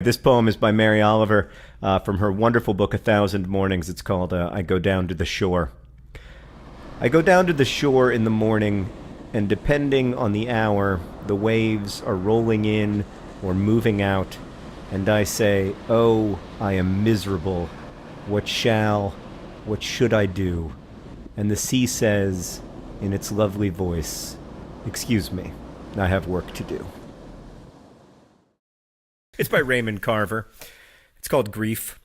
This poem is by Mary Oliver from her wonderful book, A Thousand Mornings. It's called I Go Down to the Shore. I go down to the shore in the morning, and depending on the hour, the waves are rolling in or moving out, and I say, "Oh, I am miserable. What should I do?" And the sea says, in its lovely voice, "Excuse me, I have work to do." It's by Raymond Carver. It's called Grief.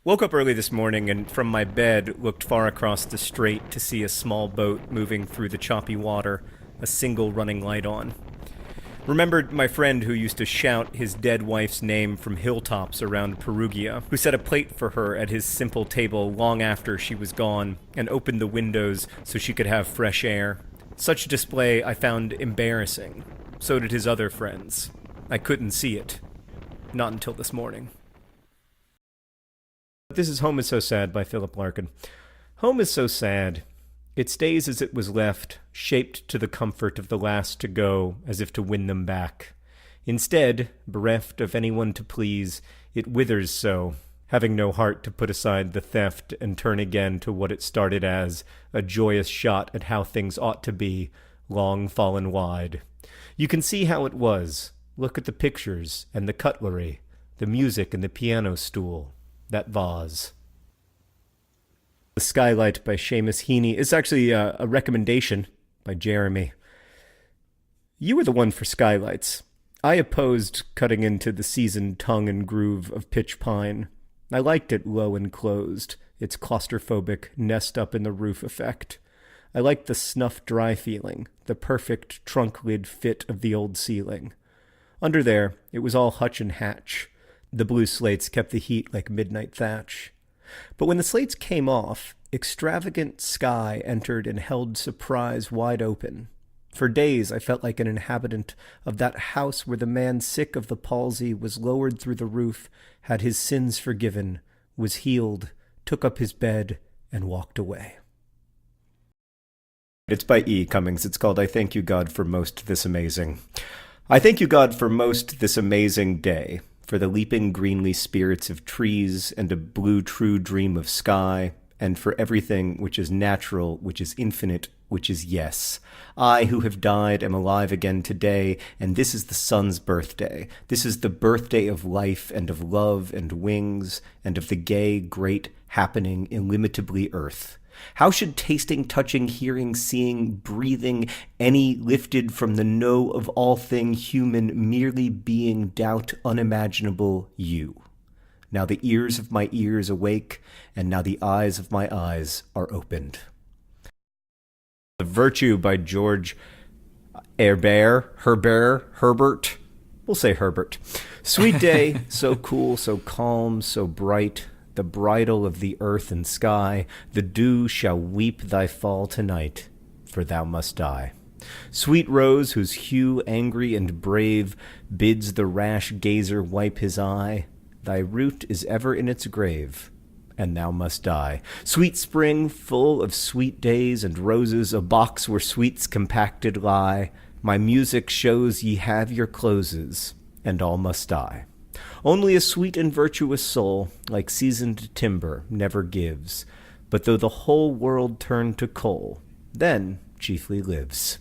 Woke up early this morning and from my bed looked far across the strait to see a small boat moving through the choppy water, a single running light on. Remembered my friend who used to shout his dead wife's name from hilltops around Perugia, who set a plate for her at his simple table long after she was gone and opened the windows so she could have fresh air. Such display I found embarrassing. So did his other friends. I couldn't see it. Not until this morning. This is Home is So Sad by Philip Larkin. Home is so sad. It stays as it was left, shaped to the comfort of the last to go, as if to win them back. Instead, bereft of anyone to please, it withers so, having no heart to put aside the theft and turn again to what it started as, a joyous shot at how things ought to be, long fallen wide. You can see how it was. Look at the pictures and the cutlery, the music and the piano stool, that vase. The Skylight by Seamus Heaney is actually a recommendation by Jeremy. You were the one for skylights. I opposed cutting into the seasoned tongue and groove of pitch pine. I liked it low and closed, its claustrophobic nest-up-in-the-roof effect. I liked the snuff-dry feeling, the perfect trunk-lid fit of the old ceiling. Under there, it was all hutch and hatch. The blue slates kept the heat like midnight thatch. But when the slates came off, extravagant sky entered and held surprise wide open. For days I felt like an inhabitant of that house where the man sick of the palsy was lowered through the roof, had his sins forgiven, was healed, took up his bed, and walked away. It's by E. Cummings. It's called I Thank You, God, for Most This Amazing. I thank you, God, for most this amazing day, for the leaping greenly spirits of trees and a blue true dream of sky, and for everything which is natural, which is infinite, which is yes. I, who have died, am alive again today, and this is the sun's birthday. This is the birthday of life and of love and wings, and of the gay, great, happening, illimitably earth. How should tasting, touching, hearing, seeing, breathing, any lifted from the no of all thing human, merely being doubt unimaginable you? Now the ears of my ears awake, and now the eyes of my eyes are opened. The Virtue by George Herbert. We'll say Herbert. Sweet day, so cool, so calm, so bright, the bridal of the earth and sky, the dew shall weep thy fall tonight, for thou must die. Sweet rose, whose hue angry and brave bids the rash gazer wipe his eye, thy root is ever in its grave, and thou must die. Sweet spring, full of sweet days and roses, a box where sweets compacted lie, my music shows ye have your closes, and all must die. Only a sweet and virtuous soul, like seasoned timber, never gives, but though the whole world turn to coal, then chiefly lives.